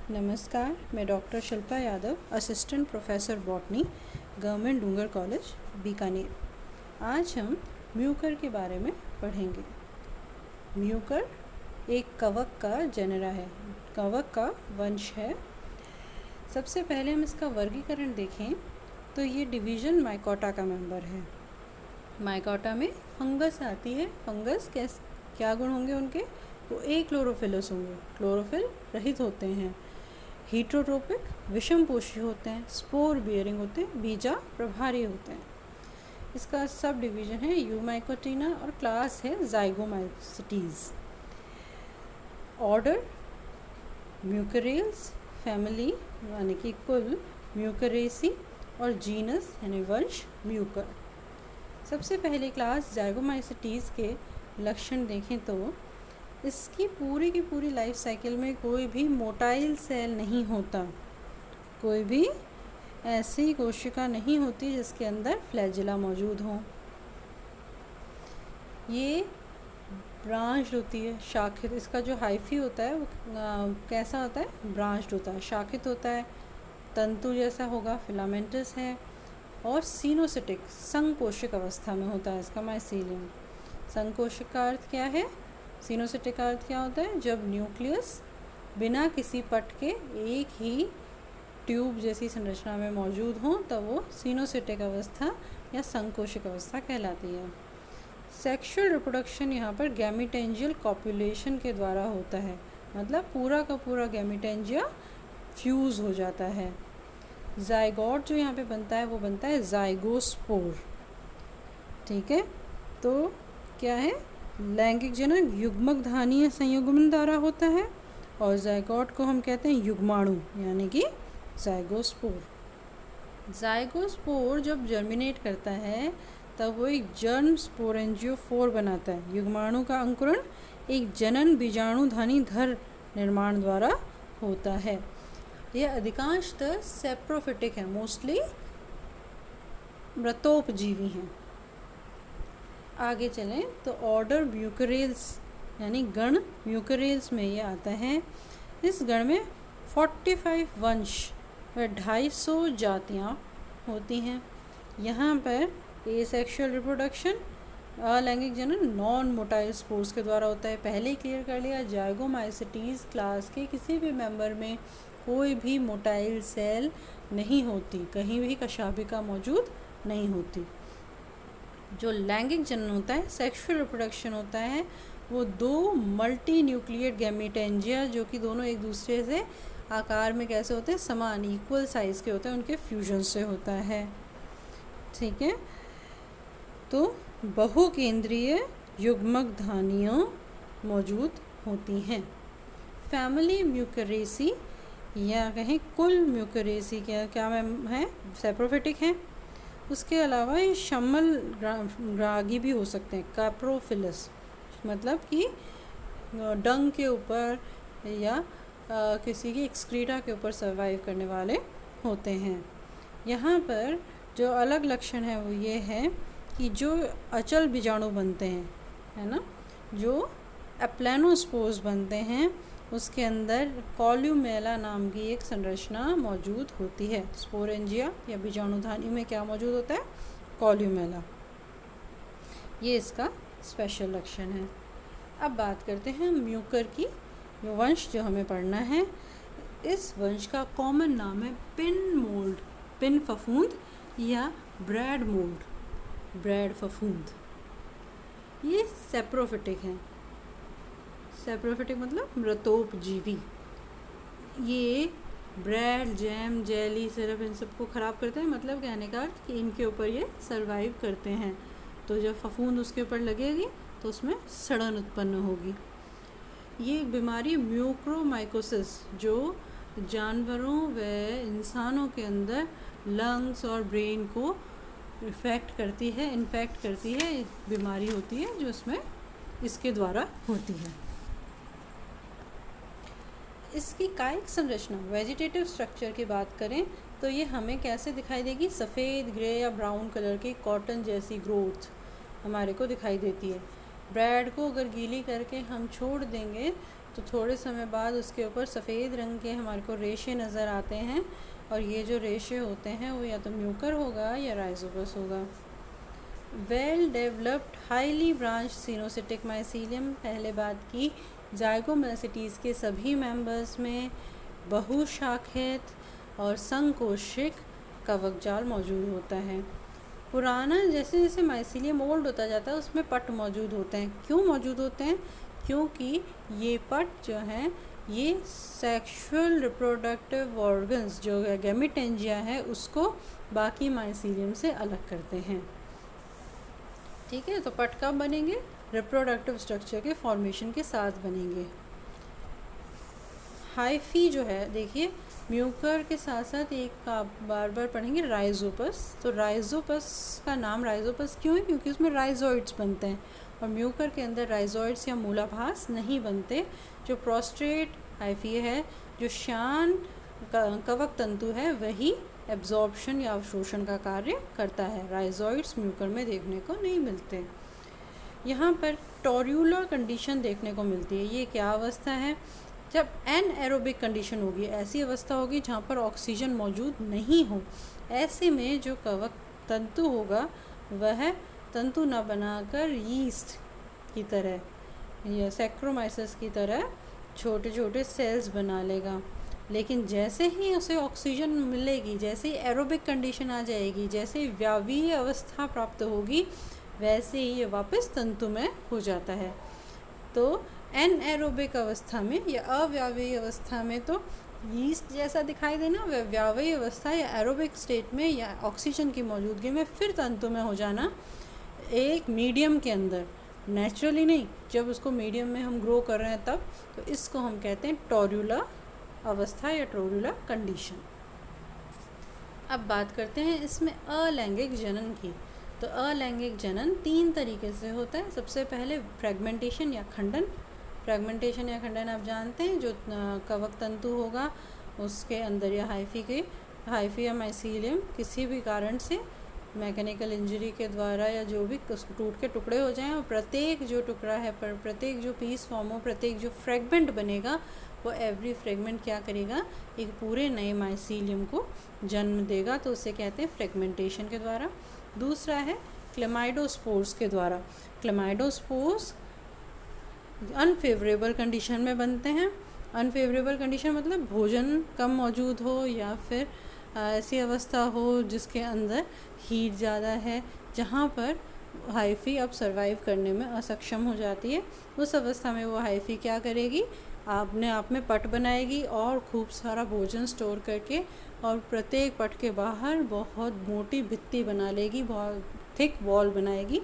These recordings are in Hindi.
नमस्कार, मैं doctor Shilpa Yadav, assistant professor botany, government Dungar college, Bikaner. आज हम म्यूकर के बारे में पढ़ेंगे। म्यूकर एक कवक का जेनरा है, कवक का वंश है। सबसे पहले हम इसका वर्गीकरण देखें तो ये डिवीज़न माइकोटा का मेंबर है। माइकोटा में फंगस आती है। फंगस क्या गुण होंगे उनके? वो क्लोरोफिलस होंगे, क्लोरोफिल रहित होते हैं। हीट्रोट्रोपिक विषमपोषी होते हैं, स्पोर बियरिंग होते हैं, बीजा प्रभारी होते हैं। इसका सब डिवीज़न है यूमाइकोटिना और क्लास है ज़ाइगोमाइसिटीज़। ऑर्डर म्यूकरेल्स, फैमिली यानी कि कुल म्यूकरेसी और जीनस यानी वंश म्यूकर। सबसे पहले क्लास ज़ाइगोमाइसिटीज़ के लक्षण देखें तो इसकी पूरी की पूरी लाइफ साइकिल में कोई भी मोटाइल सेल नहीं होता, कोई भी ऐसी कोशिका नहीं होती जिसके अंदर फ्लैजिला मौजूद हो। ये ब्रांच्ड होती है, शाखित। इसका जो हाइफी होता है वो कैसा होता है? ब्रांच्ड होता है, शाखित होता है, तंतु जैसा होगा, फिलामेंटस है और सीनोसिटिक संकोशिक अवस्था में होता है इसका माइसीलियम। संकोशिक का अर्थ क्या है? सीनोसिटिक का अर्थ क्या होता है? जब न्यूक्लियस बिना किसी पट के एक ही ट्यूब जैसी संरचना में मौजूद हो तब वो सीनोसिटिक अवस्था या संकोशिक अवस्था कहलाती है। सेक्सुअल रिप्रोडक्शन यहाँ पर गैमीटेंजियल कॉपुलेशन के द्वारा होता है, मतलब पूरा का पूरा गैमीटेंजिया फ्यूज़ हो जाता है। जाइगोट जो यहाँ पे बनता है वो बनता है जाइगोस्पोर। ठीक है, तो क्या है? लैंगिक जनक युग्मक धानीय संयुग्मन द्वारा होता है और जाइगोट को हम कहते हैं युग्माणु यानी कि जाइगोस्पोर। जाइगोस्पोर जब जर्मिनेट करता है तब वो एक जर्म स्पोरेंजियोफोर बनाता है। युग्माणु का अंकुरण एक जनन बीजाणुधानी धर निर्माण द्वारा होता है। यह अधिकांशतः सेप्रोफिटिक है, मोस्टली मृतोपजीवी हैं। आगे चलें तो ऑर्डर म्यूकरेल्स यानी गण म्यूकरेल्स में ये आता है। इस गण में 45 वंश व 250 जातियाँ होती हैं। यहाँ पर एसेक्सुअल रिप्रोडक्शन अलैंगिक जनन नॉन मोटाइल स्पोर्स के द्वारा होता है। पहले ही क्लियर कर लिया, ज़ाइगोमाइसिटीज़ क्लास के किसी भी मेंबर में कोई भी मोटाइल सेल नहीं होती, कहीं भी कशाभिका मौजूद नहीं होती। जो लैंगिक जनन होता है, सेक्सुअल रिप्रोडक्शन होता है, वो दो मल्टी न्यूक्लिएट गैमीटेंजिया जो कि दोनों एक दूसरे से आकार में कैसे होते हैं? समान, इक्वल साइज़ के होते हैं, उनके फ्यूजन से होता है। ठीक है, तो बहुकेंद्रीय युग्मक धानियाँ मौजूद होती हैं। फैमिली म्यूकरेसी या कहें कुल म्यूकरेसी क्या है? सेप्रोफिटिक है। उसके अलावा ये शमल ग्रागी भी हो सकते हैं, कैप्रोफिलस, मतलब कि डंग के ऊपर या किसी की एक्सक्रीटा के ऊपर सर्वाइव करने वाले होते हैं। यहाँ पर जो अलग लक्षण है वो ये है कि जो अचल बीजाणु बनते हैं, है ना, जो एप्लेनोस्पोर्स बनते हैं, उसके अंदर कॉल्यूमेला नाम की एक संरचना मौजूद होती है। स्पोरेंजिया या बीजाणुधानी में क्या मौजूद होता है? कॉल्यूमेला। ये इसका स्पेशल लक्षण है। अब बात करते हैं म्यूकर की। वंश जो हमें पढ़ना है, इस वंश का कॉमन नाम है पिन मोल्ड, पिन फफूंद या ब्रैड मोल्ड, ब्रैड फफूंद। ये सेप्रोफिटिक हैं। सेप्रोफिटिक मतलब मृतोपजीवी। ये ब्रेड, जैम, जेली, सिरप इन सबको ख़राब करते हैं, मतलब कहने का अर्थ कि इनके ऊपर ये सरवाइव करते हैं। तो जब फफूंद उसके ऊपर लगेगी तो उसमें सड़न उत्पन्न होगी। ये बीमारी म्यूक्रोमाइकोसिस जो जानवरों व इंसानों के अंदर लंग्स और ब्रेन को इन्फेक्ट करती है, बीमारी होती है जो इसमें इसके द्वारा होती है। इसकी कायिक संरचना, वेजिटेटिव स्ट्रक्चर की बात करें तो ये हमें कैसे दिखाई देगी? सफ़ेद, ग्रे या ब्राउन कलर की कॉटन जैसी ग्रोथ हमारे को दिखाई देती है। ब्रेड को अगर गीली करके हम छोड़ देंगे तो थोड़े समय बाद उसके ऊपर सफ़ेद रंग के हमारे को रेशे नज़र आते हैं, और ये जो रेशे होते हैं वो या तो म्यूकर होगा या राइजोपस होगा। Well developed highly branch coenocytic mycelium, पहले बात की, जाइगोमैसिटीज़ के सभी मेंबर्स में बहुशाखित और संकोशिक कवक जाल मौजूद होता है। पुराना जैसे जैसे माइसीलियम ओल्ड होता जाता है उसमें पट मौजूद होते हैं। क्यों मौजूद होते हैं? क्योंकि ये पट जो हैं ये सेक्सुअल रिप्रोडक्टिव ऑर्गन्स जो गैमेटेंजिया है उसको बाकी माइसीलियम से अलग करते हैं। ठीक है, तो पट कब बनेंगे? रिप्रोडक्टिव स्ट्रक्चर के फॉर्मेशन के साथ बनेंगे। हाइफी जो है, देखिए म्यूकर के साथ साथ एक आप बार बार पढ़ेंगे राइजोपस। तो राइजोपस का नाम राइजोपस क्यों है? क्योंकि उसमें राइजोइड्स बनते हैं, और म्यूकर के अंदर राइजोइड्स या मूलाभास नहीं बनते। जो प्रोस्ट्रेट हाइफी है, जो श्यान कवक तंतु है, वही एब्जॉर्प्शन या अवशोषण का कार्य करता है। राइजोइड्स म्यूकर में देखने को नहीं मिलते। यहाँ पर टोर्यूला कंडीशन देखने को मिलती है। ये क्या अवस्था है? जब एनएरोबिक कंडीशन होगी, ऐसी अवस्था होगी जहाँ पर ऑक्सीजन मौजूद नहीं हो। ऐसे में जो कवक तंतु होगा वह तंतु न बनाकर यीस्ट की तरह या सैक्रोमाइसिस की तरह छोटे छोटे सेल्स बना लेगा। लेकिन जैसे ही उसे ऑक्सीजन मिलेगी, जैसे ही एरोबिक कंडीशन आ जाएगी, जैसे ही व्यावीय अवस्था प्राप्त होगी, वैसे ही ये वापस तंतु में हो जाता है। तो एनएरोबिक अवस्था में या अव्यावीय अवस्था में तो यीस्ट जैसा दिखाई देना, व्यावीय अवस्था या एरोबिक स्टेट में या ऑक्सीजन की मौजूदगी में फिर तंतु में हो जाना, एक मीडियम के अंदर, नेचुरली नहीं, जब उसको मीडियम में हम ग्रो कर रहे हैं तब। तो इसको हम कहते हैं टोर्यूला अवस्था या टोर्यूला कंडीशन। अब बात करते हैं इसमें अलैंगिक जनन की। तो अलैंगिक जनन 3 तरीके से होता है। सबसे पहले फ्रेगमेंटेशन या खंडन। फ्रेगमेंटेशन या खंडन आप जानते हैं, जो कवक तंतु होगा उसके अंदर या हाइफी या माइसीलियम किसी भी कारण से मैकेनिकल इंजरी के द्वारा या जो भी टूट के टुकड़े हो जाएं, और प्रत्येक जो टुकड़ा है पर प्रत्येक जो पीस फॉर्म हो, प्रत्येक जो फ्रेगमेंट बनेगा, वो एवरी फ्रेगमेंट क्या करेगा? एक पूरे नए माइसीलियम को जन्म देगा। तो उसे कहते हैं फ्रेगमेंटेशन के द्वारा। दूसरा है क्लेमाइडोस्पोर्स के द्वारा। क्लेमाइडोस्पोर्स अनफेवरेबल कंडीशन में बनते हैं। अनफेवरेबल कंडीशन मतलब भोजन कम मौजूद हो या फिर ऐसी अवस्था हो जिसके अंदर हीट ज़्यादा है, जहाँ पर हाइफी अब सर्वाइव करने में असक्षम हो जाती है। उस अवस्था में वो हाइफी क्या करेगी? अपने आप में पट बनाएगी और खूब सारा भोजन स्टोर करके, और प्रत्येक पट के बाहर बहुत मोटी भित्ति बना लेगी, बहुत थिक वॉल बनाएगी।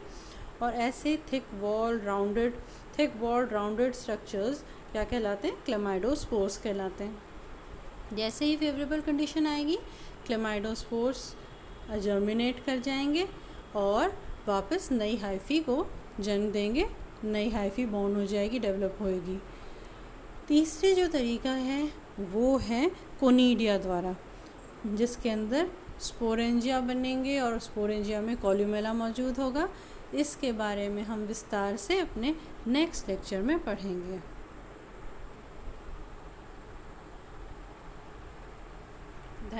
और ऐसे थिक वॉल राउंडेड स्ट्रक्चर्स क्या कहलाते हैं? क्लेमाइडोस्पोर्स कहलाते हैं। जैसे ही फेवरेबल कंडीशन आएगी, क्लेमाइडोस्पोर्स जर्मिनेट कर जाएंगे और वापस नई हाइफी को जन्म देंगे। नई हाइफी बॉर्न हो जाएगी, डेवलप होएगी। तीसरे जो तरीका है वो है कोनिडिया द्वारा, जिसके अंदर स्पोरेंजिया बनेंगे और स्पोरेंजिया में कॉल्यूमेला मौजूद होगा। इसके बारे में हम विस्तार से अपने नेक्स्ट लेक्चर में पढ़ेंगे।